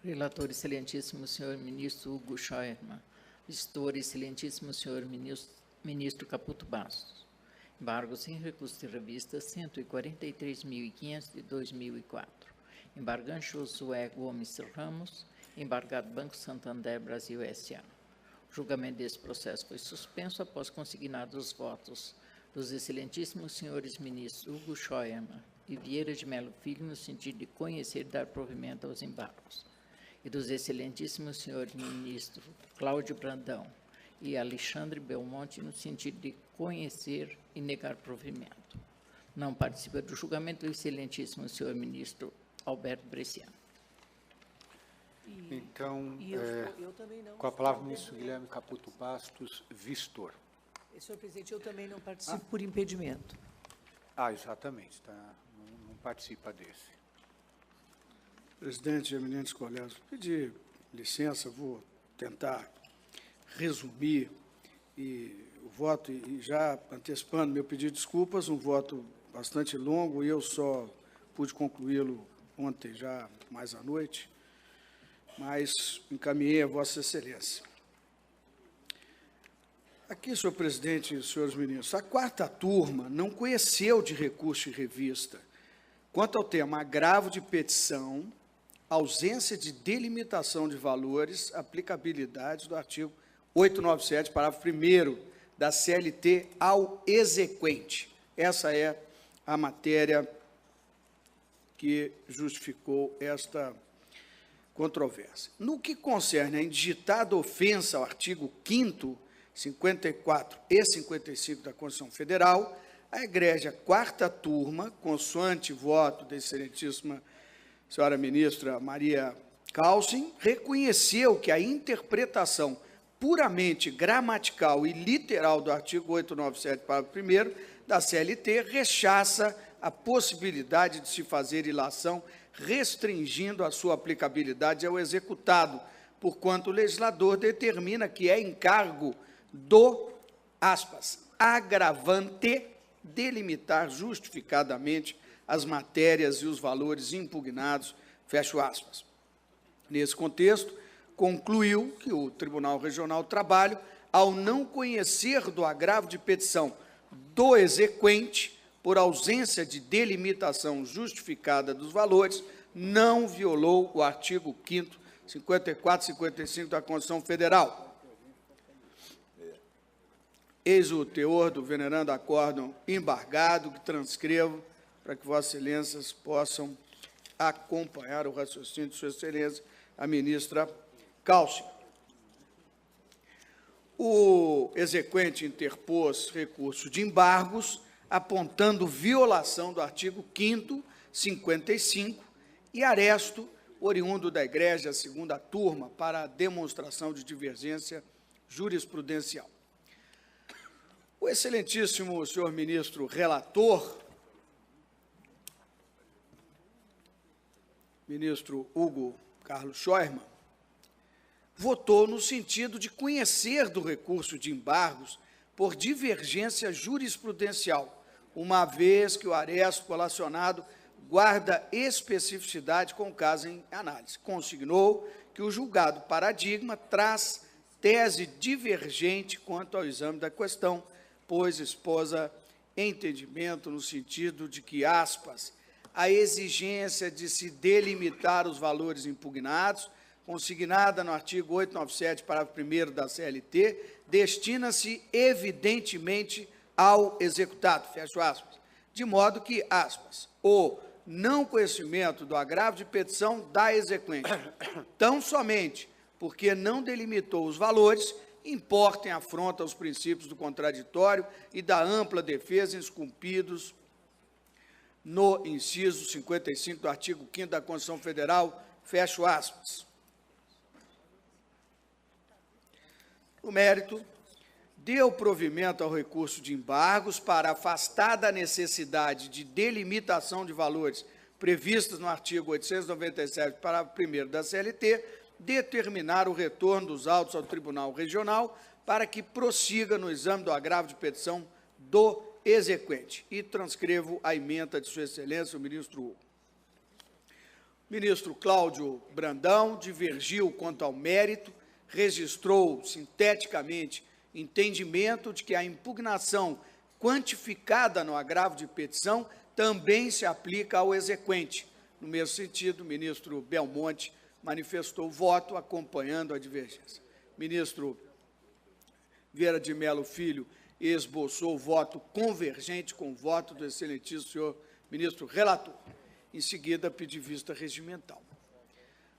Relator, excelentíssimo senhor ministro Hugo Scheuermann. Visitor, excelentíssimo senhor ministro Caputo Bastos. Embargo sem recurso de revista 143.500 de 2004. Embargante Josué Gomes Ramos, embargado Banco Santander Brasil S.A. O julgamento desse processo foi suspenso após consignados os votos dos excelentíssimos senhores ministros Hugo Scheuermann e Vieira de Mello Filho, no sentido de conhecer e dar provimento aos embargos, e dos excelentíssimos senhores ministros Cláudio Brandão e Alexandre Belmonte, no sentido de conhecer e negar provimento. Não participa do julgamento o excelentíssimo senhor ministro Alberto Bresciano. Então, eu também não. com a palavra o ministro Guilherme Caputo Bastos, vistor. Senhor presidente, eu também não participo por impedimento. Exatamente, não participa desse. Presidente, eminentes colegas, pedir licença, vou tentar resumir o voto, e já antecipando meu pedido de desculpas, um voto bastante longo, e eu só pude concluí-lo ontem, já mais à noite, mas encaminhei a Vossa Excelência. Aqui, senhor presidente e senhores ministros, a quarta turma não conheceu de recurso em revista quanto ao tema agravo de petição, ausência de delimitação de valores, aplicabilidade do artigo 897, parágrafo 1º da CLT ao exequente. Essa é a matéria que justificou esta controvérsia. No que concerne a indigitada ofensa ao artigo 5º, 54 e 55 da Constituição Federal, a egrégia quarta turma, consoante voto da excelentíssima senhora ministra Maria Couçem, reconheceu que a interpretação puramente gramatical e literal do artigo 897, parágrafo 1º da CLT, rechaça a possibilidade de se fazer ilação restringindo a sua aplicabilidade ao executado, porquanto o legislador determina que é encargo do, aspas, agravante delimitar justificadamente as matérias e os valores impugnados, fecho aspas. Nesse contexto, concluiu que o Tribunal Regional do Trabalho, ao não conhecer do agravo de petição do exequente, por ausência de delimitação justificada dos valores, não violou o artigo 5º, 54 e 55 da Constituição Federal. Eis o teor do venerando acórdão embargado, que transcrevo para que Vossas Excelências possam acompanhar o raciocínio de Sua Excelência, a ministra Couçem. O exequente interpôs recurso de embargos, apontando violação do artigo 5º, 55, e aresto oriundo da egrégia segunda turma para demonstração de divergência jurisprudencial. O excelentíssimo senhor ministro relator, ministro Hugo Carlos Scheuermann, votou no sentido de conhecer do recurso de embargos por divergência jurisprudencial, uma vez que o aresto colacionado guarda especificidade com o caso em análise. Consignou que o julgado paradigma traz tese divergente quanto ao exame da questão, pois exposa entendimento no sentido de que, aspas, a exigência de se delimitar os valores impugnados, consignada no artigo 897, parágrafo 1º da CLT, destina-se evidentemente ao executado, fecho aspas, de modo que, aspas, o não conhecimento do agravo de petição da exequente, tão somente porque não delimitou os valores, importa em afronta aos princípios do contraditório e da ampla defesa esculpidos no inciso 55 do artigo 5º da Constituição Federal, fecho aspas. No mérito, deu provimento ao recurso de embargos para, afastada a necessidade de delimitação de valores previstos no artigo 897, parágrafo 1º da CLT, determinar o retorno dos autos ao Tribunal Regional para que prossiga no exame do agravo de petição do exequente. E transcrevo a ementa de Sua Excelência, o ministro Hugo. Ministro Cláudio Brandão divergiu quanto ao mérito, registrou sinteticamente entendimento de que a impugnação quantificada no agravo de petição também se aplica ao exequente. No mesmo sentido, o ministro Belmonte manifestou voto acompanhando a divergência. Ministro Vieira de Mello Filho esboçou voto convergente com o voto do excelentíssimo senhor ministro relator. Em seguida, pedi vista regimental.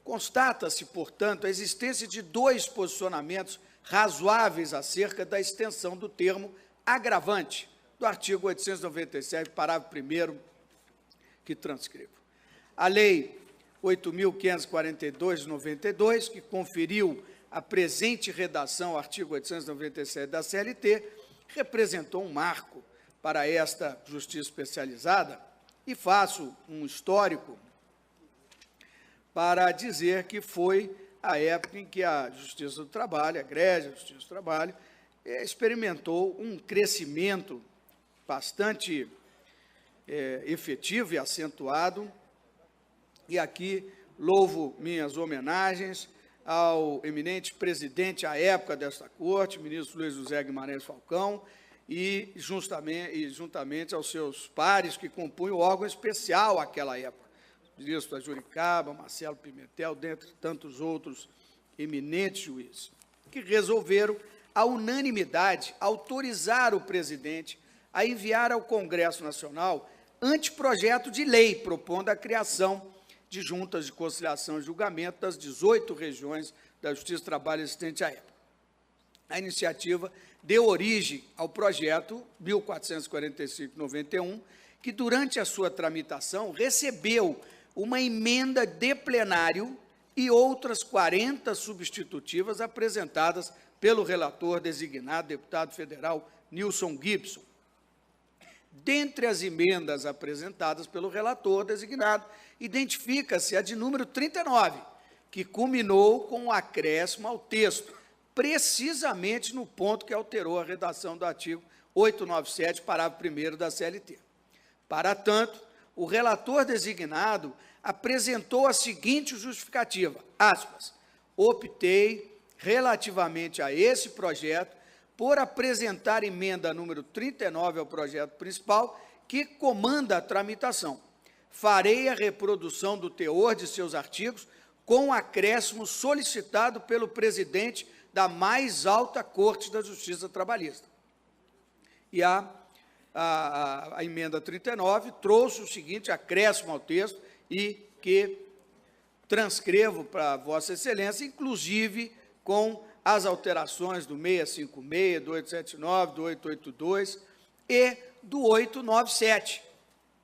Constata-se, portanto, a existência de 2 posicionamentos razoáveis acerca da extensão do termo agravante do artigo 897, parágrafo 1º, que transcrevo. A Lei 8.542, de 92, que conferiu a presente redação ao artigo 897 da CLT, representou um marco para esta justiça especializada, e faço um histórico para dizer que foi a época em que a Justiça do Trabalho, a Egrégia Justiça do Trabalho, experimentou um crescimento bastante efetivo e acentuado, e aqui louvo minhas homenagens ao eminente presidente à época desta Corte, ministro Luiz José Guimarães Falcão, e juntamente aos seus pares que compunham o órgão especial àquela época, o ministro da Juricaba, Marcelo Pimentel, dentre tantos outros eminentes juízes, que resolveram, à unanimidade, autorizar o presidente a enviar ao Congresso Nacional anteprojeto de lei propondo a criação de juntas de conciliação e julgamento das 18 regiões da Justiça do Trabalho existente à época. A iniciativa deu origem ao projeto 1445/91, que, durante a sua tramitação, recebeu uma emenda de plenário e outras 40 substitutivas apresentadas pelo relator designado, deputado federal Nilson Gibson. Dentre as emendas apresentadas pelo relator designado, identifica-se a de número 39, que culminou com o acréscimo ao texto, precisamente no ponto que alterou a redação do artigo 897, parágrafo 1º da CLT. Para tanto, o relator designado apresentou a seguinte justificativa, aspas, optei, relativamente a esse projeto, por apresentar emenda número 39 ao projeto principal, que comanda a tramitação. Farei a reprodução do teor de seus artigos com o acréscimo solicitado pelo presidente da mais alta Corte da Justiça Trabalhista. E a emenda 39 trouxe o seguinte acréscimo ao texto e que transcrevo para Vossa Excelência, inclusive com as alterações do 656, do 879, do 882 e do 897,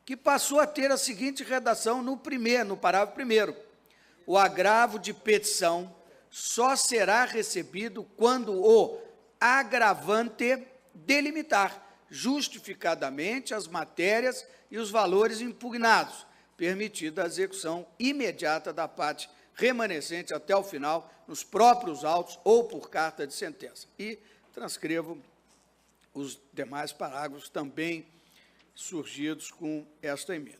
que passou a ter a seguinte redação no parágrafo 1º. O agravo de petição só será recebido quando o agravante delimitar justificadamente as matérias e os valores impugnados, permitida a execução imediata da parte remanescente até o final, nos próprios autos ou por carta de sentença. E transcrevo os demais parágrafos também surgidos com esta emenda.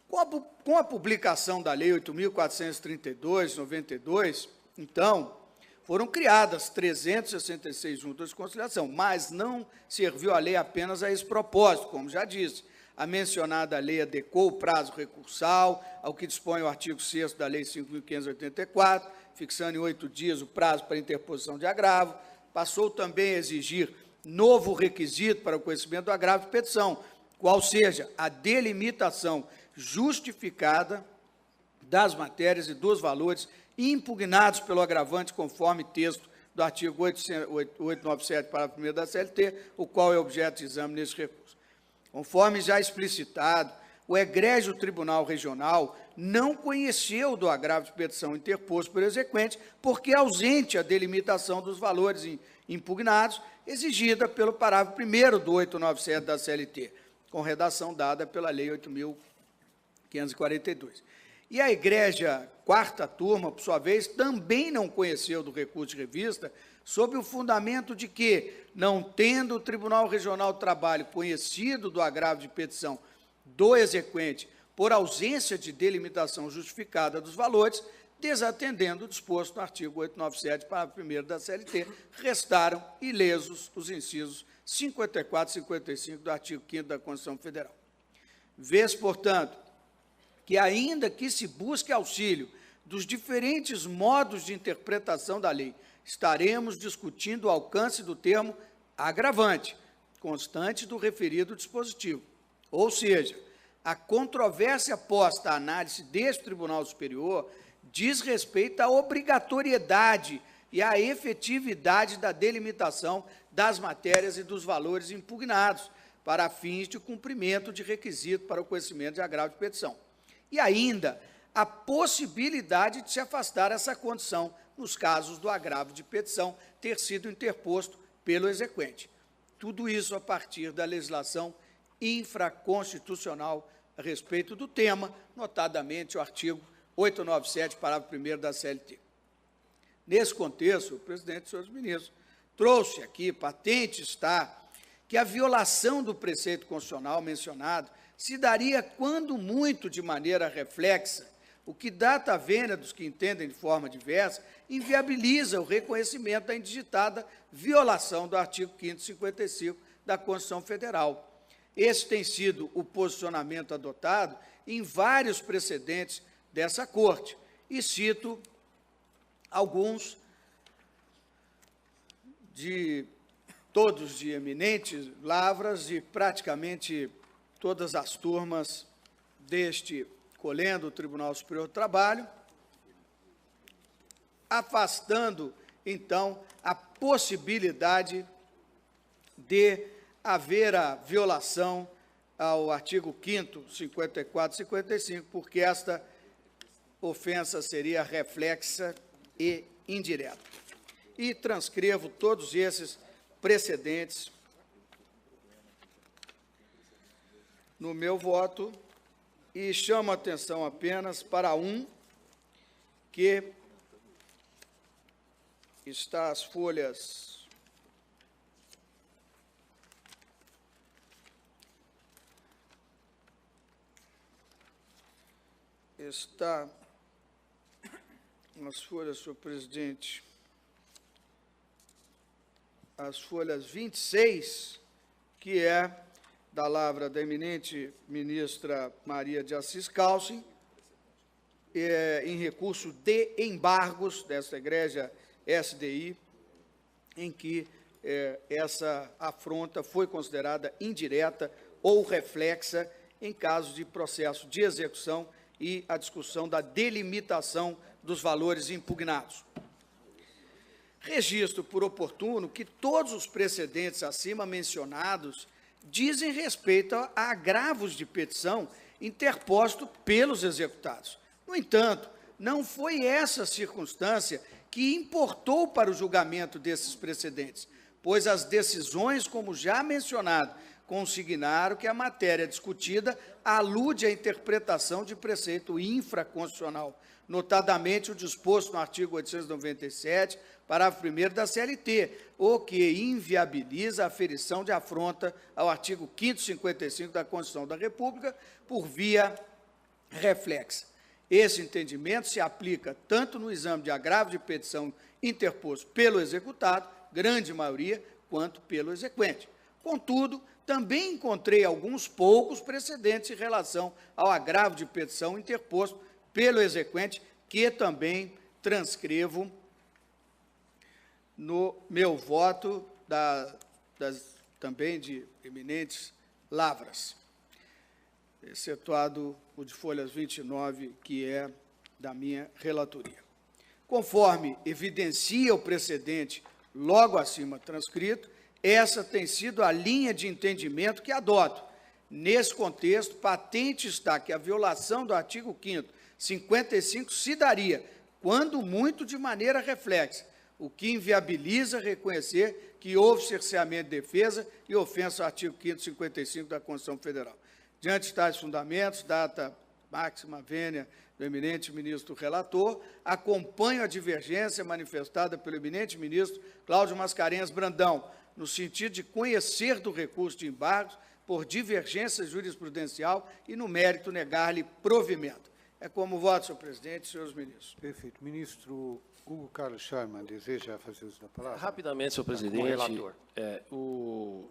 Com a publicação da Lei 8.432, 92, então, foram criadas 366 juntas de conciliação, mas não serviu a lei apenas a esse propósito, como já disse. A mencionada lei adequou o prazo recursal ao que dispõe o artigo 6º da Lei 5.584, fixando em 8 dias o prazo para interposição de agravo. Passou também a exigir novo requisito para o conhecimento do agravo de petição, qual seja a delimitação justificada das matérias e dos valores impugnados pelo agravante conforme texto do artigo 897, parágrafo 1º da CLT, o qual é objeto de exame nesse recurso. Conforme já explicitado, o egrégio Tribunal Regional não conheceu do agravo de petição interposto pelo exequente, porque ausente a delimitação dos valores impugnados, exigida pelo parágrafo 1º do 897 da CLT, com redação dada pela Lei 8.542. E a Egrégia Quarta Turma, por sua vez, também não conheceu do recurso de revista, sob o fundamento de que, não tendo o Tribunal Regional do Trabalho conhecido do agravo de petição do exequente, por ausência de delimitação justificada dos valores, desatendendo o disposto no artigo 897, parágrafo 1º da CLT, restaram ilesos os incisos 54 e 55 do artigo 5º da Constituição Federal. Vê-se, portanto, que ainda que se busque auxílio dos diferentes modos de interpretação da lei, estaremos discutindo o alcance do termo agravante, constante do referido dispositivo. Ou seja, a controvérsia posta à análise deste Tribunal Superior diz respeito à obrigatoriedade e à efetividade da delimitação das matérias e dos valores impugnados para fins de cumprimento de requisito para o conhecimento de agravo de petição. E ainda a possibilidade de se afastar essa condição nos casos do agravo de petição ter sido interposto pelo exequente. Tudo isso a partir da legislação infraconstitucional a respeito do tema, notadamente o artigo 897, parágrafo 1º da CLT. Nesse contexto, o presidente, senhores ministros, trouxe aqui, patente está, que a violação do preceito constitucional mencionado se daria, quando muito, de maneira reflexa, o que, data vênia dos que entendem de forma diversa, inviabiliza o reconhecimento da indigitada violação do artigo 555 da Constituição Federal. Esse tem sido o posicionamento adotado em vários precedentes dessa Corte, e cito alguns todos de eminentes lavras e praticamente todas as turmas deste colendo o Tribunal Superior do Trabalho, afastando, então, a possibilidade de haver a violação ao artigo 5º, 54 e 55, porque esta ofensa seria reflexa e indireta. E transcrevo todos esses precedentes no meu voto e chamo a atenção apenas para um que está às folhas senhor presidente, as folhas 26, que é da lavra da eminente ministra Maria de Assis Calcin, em recurso de embargos desta egrégia SDI, em que essa afronta foi considerada indireta ou reflexa em caso de processo de execução e a discussão da delimitação dos valores impugnados. Registro por oportuno que todos os precedentes acima mencionados dizem respeito a agravos de petição interposto pelos executados. No entanto, não foi essa circunstância que importou para o julgamento desses precedentes, pois as decisões, como já mencionado, consignaram que a matéria discutida alude à interpretação de preceito infraconstitucional, notadamente o disposto no artigo 897, parágrafo 1º da CLT, o que inviabiliza a aferição de afronta ao artigo 555 da Constituição da República por via reflexa. Esse entendimento se aplica tanto no exame de agravo de petição interposto pelo executado, grande maioria, quanto pelo exequente. Contudo, também encontrei alguns poucos precedentes em relação ao agravo de petição interposto pelo exequente, que também transcrevo no meu voto também de eminentes lavras, excetuado o de folhas 29, que é da minha relatoria. Conforme evidencia o precedente logo acima transcrito, essa tem sido a linha de entendimento que adoto. Nesse contexto, patente está que a violação do artigo 5º, 55, se daria, quando muito, de maneira reflexa, o que inviabiliza reconhecer que houve cerceamento de defesa e ofensa ao artigo 5º, 55 da Constituição Federal. Diante de tais fundamentos, data máxima vênia do eminente ministro relator, acompanho a divergência manifestada pelo eminente ministro Cláudio Mascarenhas Brandão, no sentido de conhecer do recurso de embargos por divergência jurisprudencial e, no mérito, negar-lhe provimento. É como voto, senhor presidente, senhores ministros. Perfeito. Ministro Hugo Carlos Scharmann, deseja fazer uso da palavra? Rapidamente, senhor presidente. Como relator. O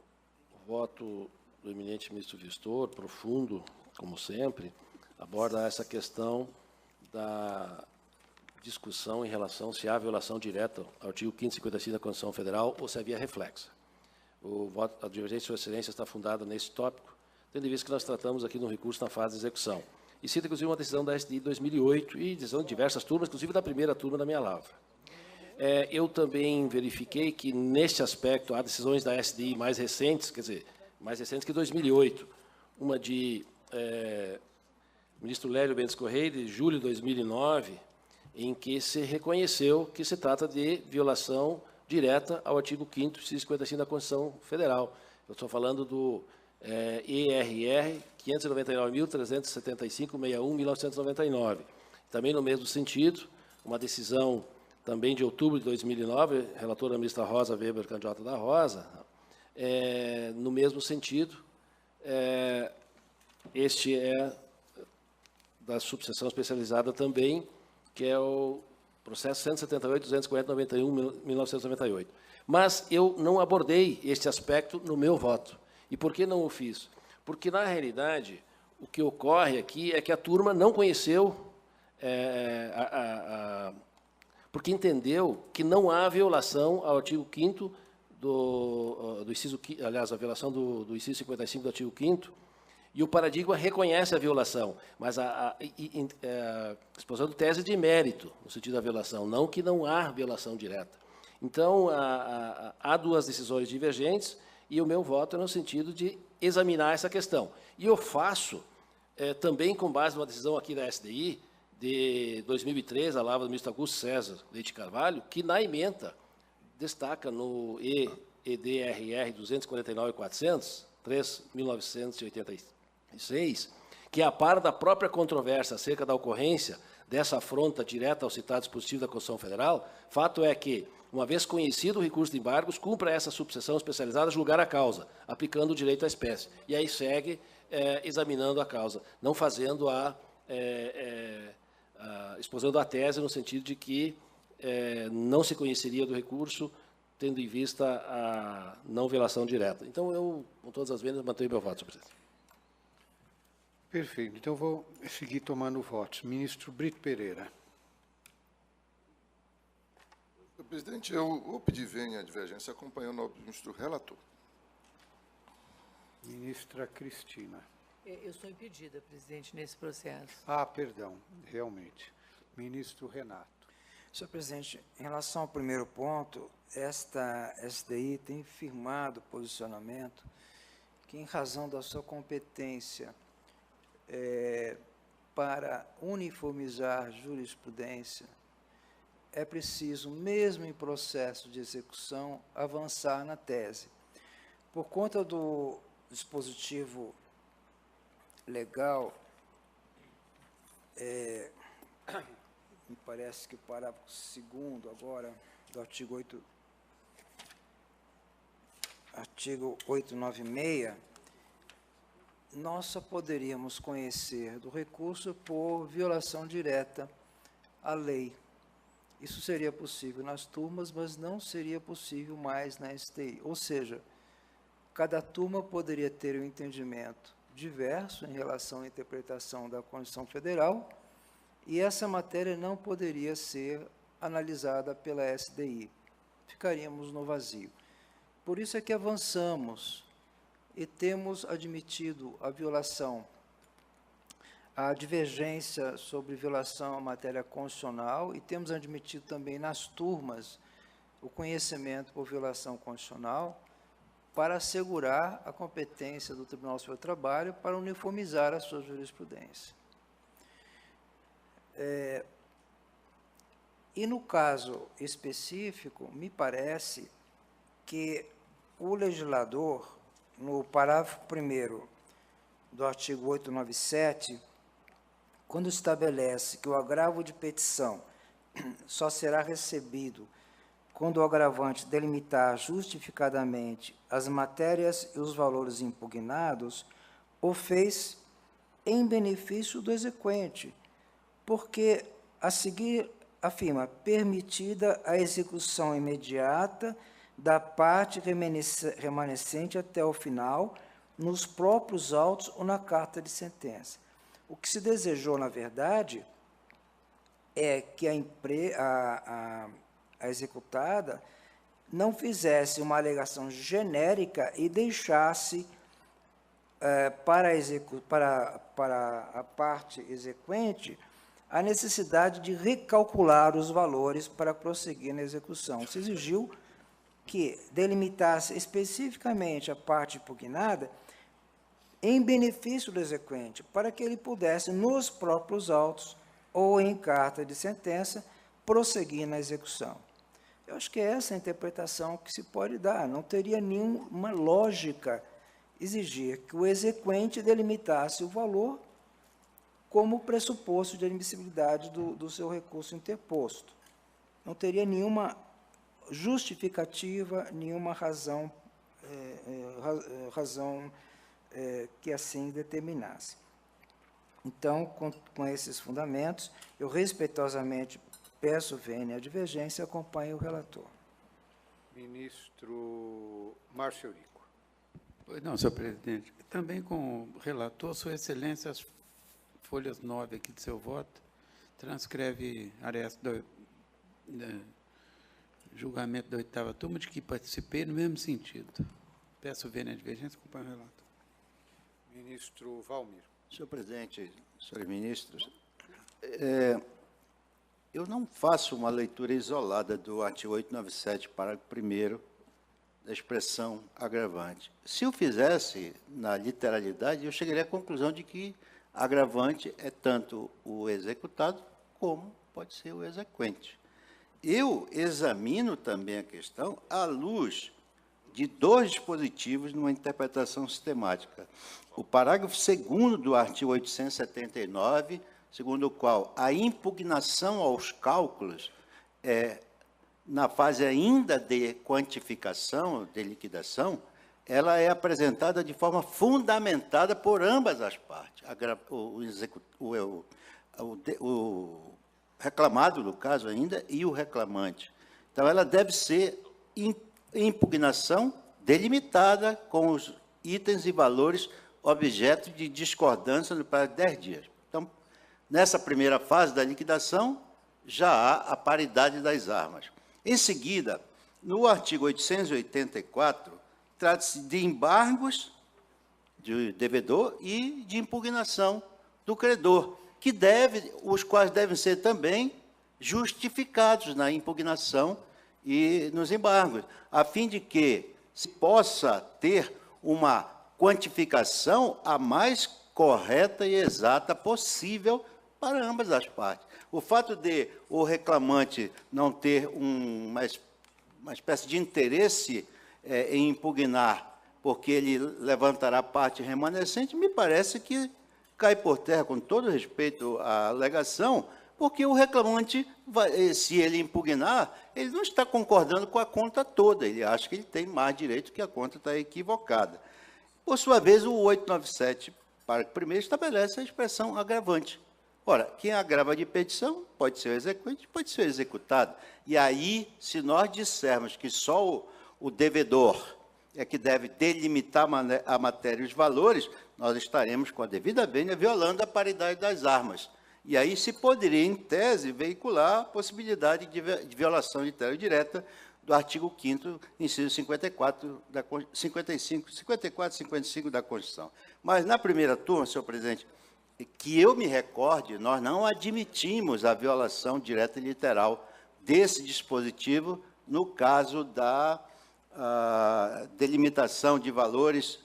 voto do eminente ministro Vistor, profundo, como sempre, aborda essa questão da discussão em relação se há violação direta ao artigo 555 da Constituição Federal ou se havia reflexa. A divergência de sua excelência está fundada nesse tópico, tendo em vista que nós tratamos aqui no recurso na fase de execução. E cita, inclusive, uma decisão da SDI de 2008 e decisão de diversas turmas, inclusive da primeira turma da minha lavra. Eu também verifiquei que, neste aspecto, há decisões da SDI mais recentes, quer dizer, mais recentes que 2008, uma de ministro Lélio Mendes Correia, de julho de 2009, em que se reconheceu que se trata de violação direta ao artigo 5º, inciso 55 da Constituição Federal. Eu estou falando do ERR 599.375.61.1999. Também no mesmo sentido, uma decisão também de outubro de 2009, relatora a ministra Rosa Weber, candidata da Rosa, no mesmo sentido, este é da subseção especializada também, que é o processo 178.240.91.1998. Mas eu não abordei este aspecto no meu voto. E por que não o fiz? Porque, na realidade, o que ocorre aqui é que a turma não conheceu, porque entendeu que não há violação ao artigo 5º do inciso, aliás, a violação do inciso 55 do artigo 5º, e o paradigma reconhece a violação, mas a exposição de tese de mérito, no sentido da violação, não que não há violação direta. Então, há duas decisões divergentes, e o meu voto é no sentido de examinar essa questão. E eu faço, também com base numa decisão aqui da SDI, de 2003, a lavra do ministro Augusto César Leite Carvalho, que na ementa destaca no EDRR 249.400, 3.1986, que, a par da própria controvérsia acerca da ocorrência dessa afronta direta ao citado dispositivo da Constituição Federal, fato é que, uma vez conhecido o recurso de embargos, cumpra essa subseção especializada julgar a causa, aplicando o direito à espécie. E aí segue examinando a causa, não fazendo exposando a tese no sentido de que não se conheceria do recurso, tendo em vista a não violação direta. Então, eu, com todas as vendas, mantenho meu voto, senhor presidente. Perfeito. Então, vou seguir tomando votos. Ministro Brito Pereira. Senhor presidente, eu vou pedir venha a divergência acompanhando o ministro relator. Ministra Cristina. Eu sou impedida, presidente, nesse processo. Ah, perdão, realmente. Ministro Renato. Senhor presidente, em relação ao primeiro ponto, esta SDI tem firmado posicionamento que, em razão da sua competência para uniformizar jurisprudência, é preciso, mesmo em processo de execução, avançar na tese. Por conta do dispositivo legal, me parece que o parágrafo 2º agora, do artigo 896, nós só poderíamos conhecer do recurso por violação direta à lei. Isso seria possível nas turmas, mas não seria possível mais na STI. Ou seja, cada turma poderia ter um entendimento diverso em relação à interpretação da Constituição Federal, e essa matéria não poderia ser analisada pela SDI. Ficaríamos no vazio. Por isso é que avançamos e temos admitido a violação, a divergência sobre violação à matéria constitucional, e temos admitido também nas turmas o conhecimento por violação constitucional, para assegurar a competência do Tribunal Superior do Trabalho para uniformizar a sua jurisprudência. E no caso específico, me parece que o legislador, no parágrafo 1º do artigo 897, quando estabelece que o agravo de petição só será recebido quando o agravante delimitar justificadamente as matérias e os valores impugnados, o fez em benefício do exequente, porque, a seguir, afirma, permitida a execução imediata da parte remanescente até o final, nos próprios autos ou na carta de sentença. O que se desejou, na verdade, é que a executada não fizesse uma alegação genérica e deixasse para a parte exequente a necessidade de recalcular os valores para prosseguir na execução. Se exigiu que delimitasse especificamente a parte impugnada em benefício do exequente, para que ele pudesse, nos próprios autos ou em carta de sentença, prosseguir na execução. Eu acho que é essa a interpretação que se pode dar. Não teria nenhuma lógica exigir que o exequente delimitasse o valor como pressuposto de admissibilidade do seu recurso interposto. Não teria nenhuma justificativa, nenhuma razão que assim determinasse. Então, com esses fundamentos, eu respeitosamente peço vênia à divergência e acompanho o relator. Ministro Márcio Eurico. Pois não, senhor presidente. Também com o relator, Sua Excelência, as folhas 9 aqui do seu voto, transcreve aresto do julgamento da 8ª turma, de que participei no mesmo sentido. Peço vênia à divergência, acompanho o relator. Ministro Valmir. Senhor presidente, senhores ministros, eu não faço uma leitura isolada do artigo 897, parágrafo 1º, da expressão agravante. Se eu fizesse na literalidade, eu chegaria à conclusão de que agravante é tanto o executado como pode ser o exequente. Eu examino também a questão à luz de dois dispositivos numa interpretação sistemática. O parágrafo 2º do artigo 879, segundo o qual a impugnação aos cálculos na fase ainda de quantificação, de liquidação, ela é apresentada de forma fundamentada por ambas as partes, o reclamado, no caso ainda, e o reclamante. Então, ela deve ser impugnação delimitada com os itens e valores objeto de discordância no prazo de 10 dias. Então, nessa primeira fase da liquidação, já há a paridade das armas. Em seguida, no artigo 884, trata-se de embargos de devedor e de impugnação do credor, os quais devem ser também justificados na impugnação e nos embargos, a fim de que se possa ter uma quantificação a mais correta e exata possível para ambas as partes. O fato de o reclamante não ter uma espécie de interesse em impugnar, porque ele levantará a parte remanescente, me parece que cai por terra, com todo respeito à alegação, porque o reclamante, se ele impugnar, ele não está concordando com a conta toda, ele acha que ele tem mais direito, que a conta está equivocada. Por sua vez, o 897, parágrafo 1º, estabelece a expressão agravante. Ora, quem agrava de petição pode ser o exequente, pode ser o executado. E aí, se nós dissermos que só o devedor é que deve delimitar a matéria e os valores, nós estaremos, com a devida vênia, violando a paridade das armas. E aí se poderia, em tese, veicular a possibilidade de violação de direta do artigo 5º, inciso 54 da 55 da Constituição. Mas, na primeira turma, senhor presidente, que eu me recorde, nós não admitimos a violação direta e literal desse dispositivo no caso da delimitação de valores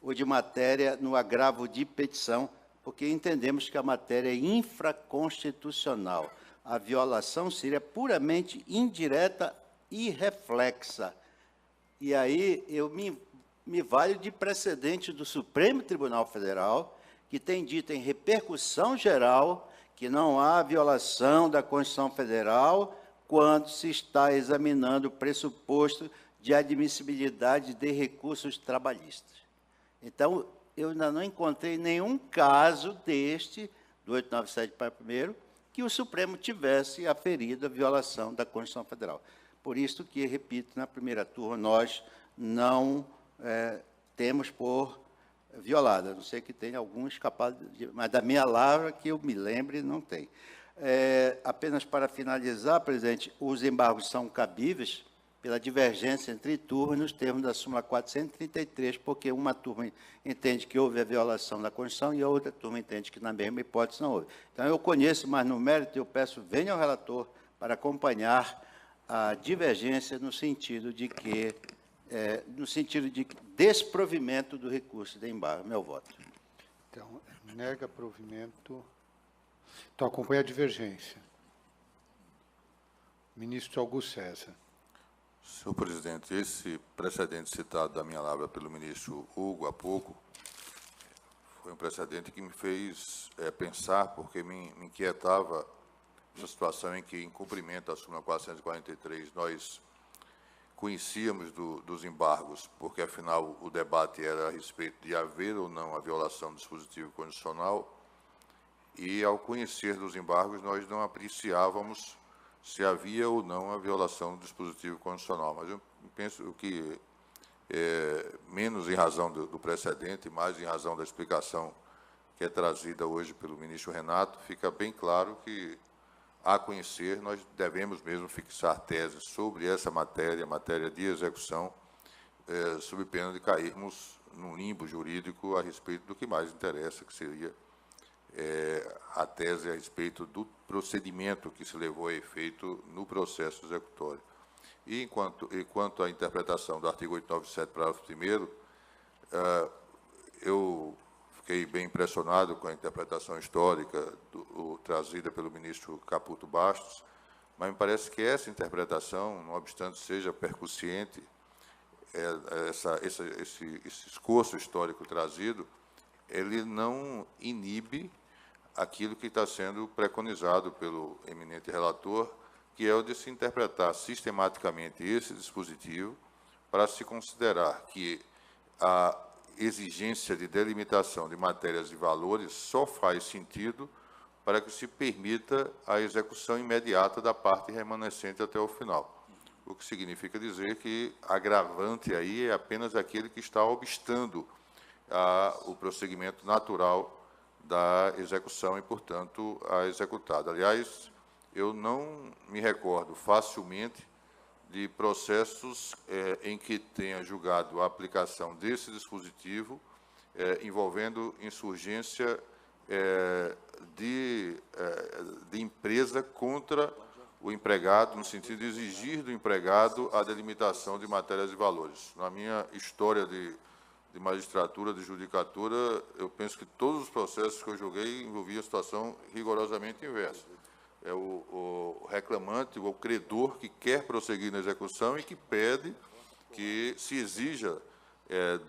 ou de matéria no agravo de petição, porque entendemos que a matéria é infraconstitucional. A violação seria puramente indireta e reflexa. E aí eu me valho de precedente do Supremo Tribunal Federal, que tem dito em repercussão geral que não há violação da Constituição Federal quando se está examinando o pressuposto de admissibilidade de recursos trabalhistas. Então, eu ainda não encontrei nenhum caso deste, do 897, parágrafo 1º, que o Supremo tivesse aferido a violação da Constituição Federal. Por isso que, repito, na primeira turma, nós não temos por violada, a não ser que tenha algum escapado, mas da minha lavra, que eu me lembre, não tem. Apenas para finalizar, presidente, os embargos são cabíveis pela divergência entre turmas nos termos da súmula 433, porque uma turma entende que houve a violação da Constituição e a outra turma entende que, na mesma hipótese, não houve. Então, eu conheço, mas no mérito eu peço, venha ao relator para acompanhar a divergência no sentido de desprovimento do recurso de embargo. Meu voto. Então, nega provimento. Então, acompanha a divergência. Ministro Augusto César. Senhor presidente, esse precedente citado da minha lavra pelo ministro Hugo há pouco foi um precedente que me fez pensar, porque me inquietava essa situação em que, em cumprimento da súmula 443, nós conhecíamos dos embargos, porque, afinal, o debate era a respeito de haver ou não a violação do dispositivo constitucional, e, ao conhecer dos embargos, nós não apreciávamos se havia ou não a violação do dispositivo constitucional. Mas eu penso que, menos em razão do precedente, mais em razão da explicação que é trazida hoje pelo ministro Renato, fica bem claro que, a conhecer, nós devemos mesmo fixar teses sobre essa matéria de execução, sob pena de cairmos num limbo jurídico a respeito do que mais interessa, que seria a tese a respeito do procedimento que se levou a efeito no processo executório. E, quanto à interpretação do artigo 897, parágrafo 1º, eu fiquei bem impressionado com a interpretação histórica trazida pelo ministro Caputo Bastos, mas me parece que essa interpretação, não obstante seja percussiente, esse esforço histórico trazido, ele não inibe aquilo que está sendo preconizado pelo eminente relator, que é o de se interpretar sistematicamente esse dispositivo para se considerar que a exigência de delimitação de matérias e valores só faz sentido para que se permita a execução imediata da parte remanescente até o final. O que significa dizer que agravante aí é apenas aquele que está obstando o prosseguimento natural da execução e, portanto, a executada. Aliás, eu não me recordo facilmente de processos em que tenha julgado a aplicação desse dispositivo envolvendo insurgência de empresa contra o empregado, no sentido de exigir do empregado a delimitação de matérias e valores. Na minha história de magistratura, de judicatura, eu penso que todos os processos que eu julguei envolviam a situação rigorosamente inversa. É o reclamante, o credor que quer prosseguir na execução e que pede que se exija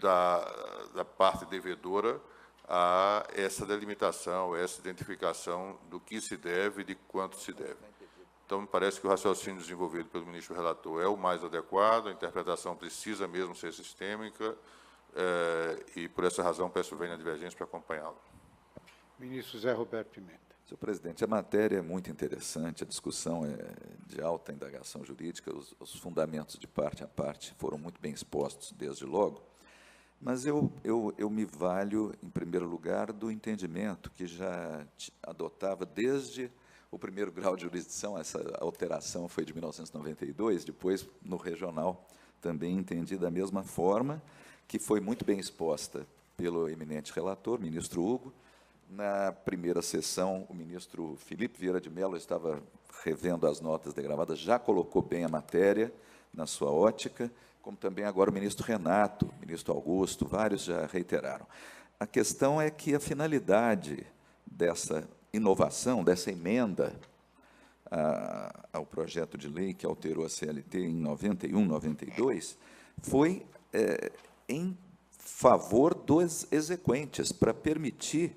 da parte devedora essa delimitação, essa identificação do que se deve e de quanto se deve. Então, me parece que o raciocínio desenvolvido pelo ministro relator é o mais adequado, a interpretação precisa mesmo ser sistêmica, e, por essa razão, peço venha a divergência para acompanhá-lo. Ministro Zé Roberto Pimenta. Senhor presidente, a matéria é muito interessante, a discussão é de alta indagação jurídica, os fundamentos de parte a parte foram muito bem expostos desde logo, mas eu me valho, em primeiro lugar, do entendimento que já adotava desde o primeiro grau de jurisdição, essa alteração foi de 1992, depois, no regional, também entendi da mesma forma, que foi muito bem exposta pelo eminente relator, ministro Hugo. Na primeira sessão, o ministro Felipe Vieira de Mello estava revendo as notas degravadas, já colocou bem a matéria na sua ótica, como também agora o ministro Renato, o ministro Augusto, vários já reiteraram. A questão é que a finalidade dessa inovação, dessa emenda ao projeto de lei que alterou a CLT em 91, 92, foi em favor dos exequentes, para permitir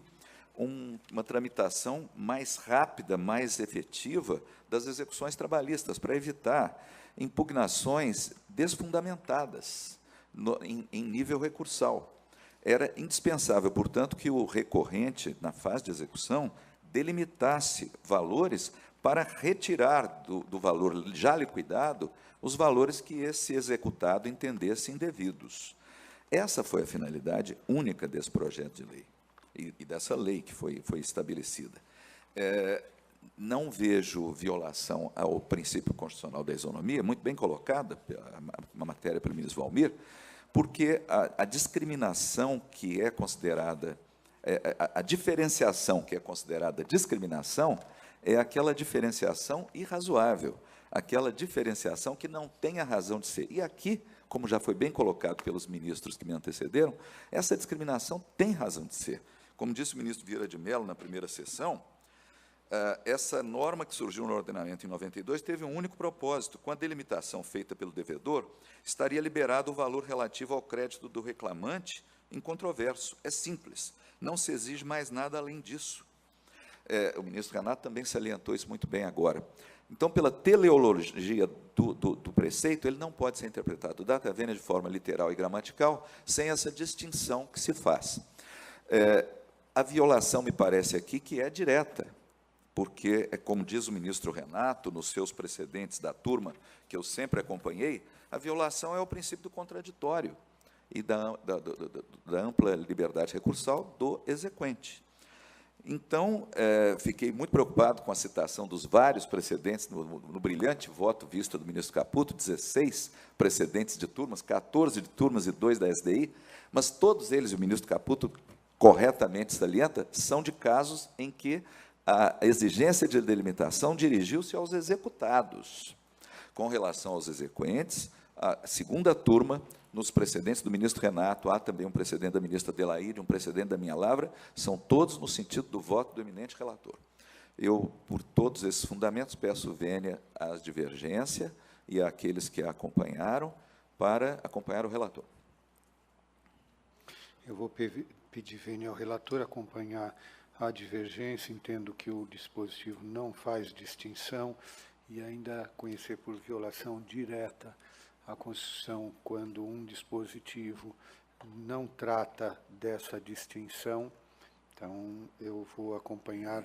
uma tramitação mais rápida, mais efetiva das execuções trabalhistas, para evitar impugnações desfundamentadas em nível recursal. Era indispensável, portanto, que o recorrente, na fase de execução, delimitasse valores para retirar do valor já liquidado os valores que esse executado entendesse indevidos. Essa foi a finalidade única desse projeto de lei e dessa lei que foi estabelecida. Não vejo violação ao princípio constitucional da isonomia, muito bem colocada, uma matéria pelo ministro Valmir, porque a discriminação que é considerada, a diferenciação que é considerada discriminação é aquela diferenciação irrazoável, aquela diferenciação que não tem a razão de ser. E aqui, como já foi bem colocado pelos ministros que me antecederam, essa discriminação tem razão de ser. Como disse o ministro Vieira de Mello na primeira sessão, essa norma que surgiu no ordenamento em 92 teve um único propósito. Com a delimitação feita pelo devedor, estaria liberado o valor relativo ao crédito do reclamante incontroverso. É simples, não se exige mais nada além disso. O ministro Renato também salientou isso muito bem agora. Então, pela teleologia do preceito, ele não pode ser interpretado data vênia de forma literal e gramatical sem essa distinção que se faz. A violação, me parece aqui, que é direta, porque, como diz o ministro Renato, nos seus precedentes da turma, que eu sempre acompanhei, a violação é o princípio do contraditório e da ampla liberdade recursal do exequente. Então, fiquei muito preocupado com a citação dos vários precedentes, no brilhante voto visto do ministro Caputo, 16 precedentes de turmas, 14 de turmas e 2 da SDI, mas todos eles, o ministro Caputo corretamente salienta, são de casos em que a exigência de delimitação dirigiu-se aos executados. Com relação aos exequentes, a segunda turma, nos precedentes do ministro Renato, há também um precedente da ministra Adelaide, um precedente da minha lavra, são todos no sentido do voto do eminente relator. Eu, por todos esses fundamentos, peço vênia à divergência e àqueles que a acompanharam, para acompanhar o relator. Eu vou pedir vênia ao relator acompanhar a divergência, entendo que o dispositivo não faz distinção e ainda conhecer por violação direta a Constituição quando um dispositivo não trata dessa distinção. Então, eu vou acompanhar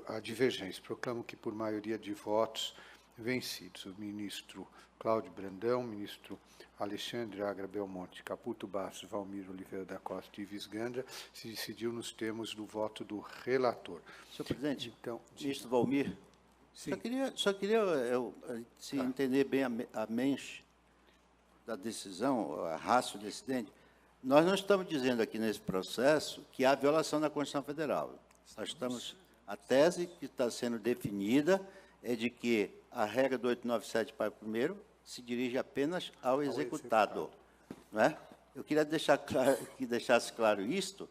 a divergência. Proclamo que, por maioria de votos vencidos, o ministro Cláudio Brandão, ministro Alexandre Agra Belmonte, Caputo Bastos, Valmir Oliveira da Costa e Ives Gandra, se decidiu nos termos do voto do relator. Senhor presidente, então, ministro Valmir, sim. Só queria se entender bem a mente da decisão, a ratio decidente. Nós não estamos dizendo aqui nesse processo que há violação da Constituição Federal. Nós estamos, a tese que está sendo definida é de que a regra do 897, parágrafo 1º, se dirige apenas ao executado. Não é? Eu queria deixar claro, que deixasse claro isto,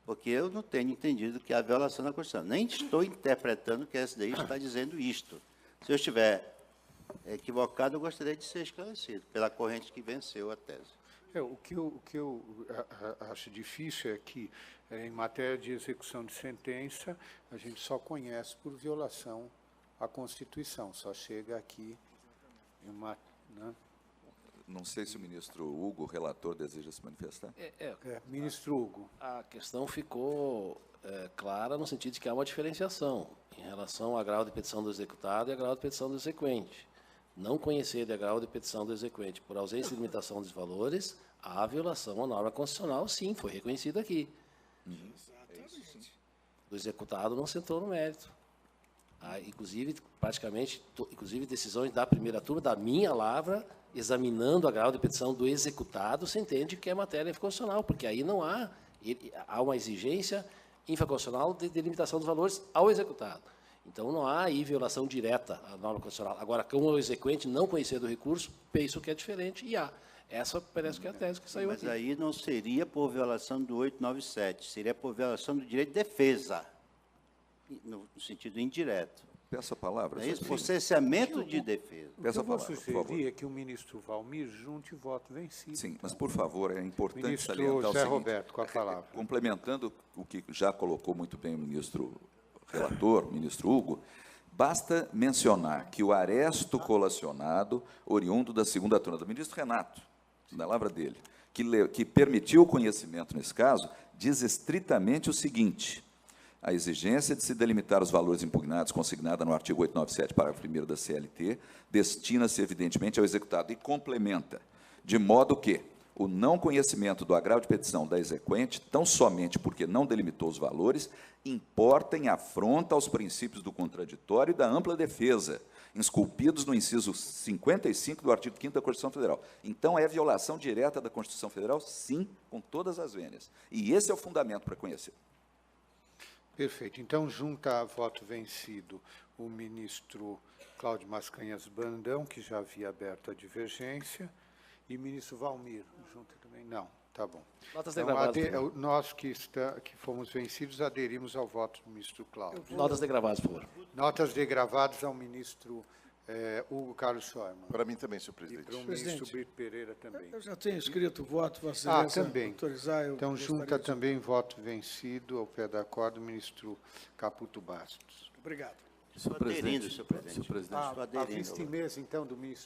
porque eu não tenho entendido que há violação da Constituição. Nem estou interpretando que a SDI está dizendo isto. Se eu estiver equivocado, eu gostaria de ser esclarecido pela corrente que venceu a tese. O que eu acho difícil é que, em matéria de execução de sentença, a gente só conhece por violação à Constituição, só chega aqui em uma... Né? Não sei se o ministro Hugo, o relator, deseja se manifestar. Ministro Hugo. A questão ficou clara no sentido de que há uma diferenciação em relação ao grau de petição do executado e ao grau de petição do exequente. Não conhecer de grau de petição do exequente por ausência de limitação dos valores, há violação à norma constitucional, sim, foi reconhecido aqui. Do executado não se entrou no mérito. Inclusive, inclusive decisões da primeira turma, da minha lavra, examinando a grau de petição do executado, se entende que é matéria infraconstitucional, porque aí não há uma exigência infraconstitucional de delimitação dos valores ao executado. Então, não há aí violação direta à norma constitucional. Agora, como o exequente não conhecer do recurso, penso que é diferente e há. Essa parece que é a tese que saiu aqui. Mas aí não seria por violação do 897, seria por violação do direito de defesa, no sentido indireto. Peço a palavra. É isso, senhor por presidente. cerceamento de defesa. O que Peço eu a vou palavra, por favor. sugerir é que o ministro Valmir junte voto vencido. Sim, mas, por favor, é importante Ministro salientar o Zé seguinte, Roberto, com a palavra. complementando o que já colocou muito bem o ministro relator, o ministro Hugo, basta mencionar que o aresto colacionado, oriundo da segunda turma do ministro Renato, na palavra dele, que permitiu o conhecimento nesse caso, diz estritamente o seguinte: a exigência de se delimitar os valores impugnados, consignada no artigo 897, parágrafo 1º da CLT, destina-se, evidentemente, ao executado, e complementa, de modo que o não conhecimento do agravo de petição da exequente, tão somente porque não delimitou os valores, importa em afronta aos princípios do contraditório e da ampla defesa, esculpidos no inciso 55 do artigo 5º da Constituição Federal. Então, é violação direta da Constituição Federal? Sim, com todas as vênias. E esse é o fundamento para conhecer. Perfeito. Então, junta a voto vencido o ministro Cláudio Mascarenhas Brandão, que já havia aberto a divergência, e o ministro Valmir. Junta também? Não. Tá bom. Notas Então, degravadas. nós que fomos vencidos aderimos ao voto do ministro Cláudio. Notas degravadas, por favor. Notas degravadas ao ministro Hugo Carlos Scheuermann. Para mim também, senhor E presidente. para o ministro Presidente. Brito Pereira também. Eu já tenho escrito o voto, Vossa Excelência Também. autorizar. eu Então, gostaria junta de- também voto vencido ao pé da corda o ministro Caputo Bastos. Obrigado. Estou aderindo, senhor presidente. Senhor presidente. Estou A aderindo. vista em mesa, então, do ministro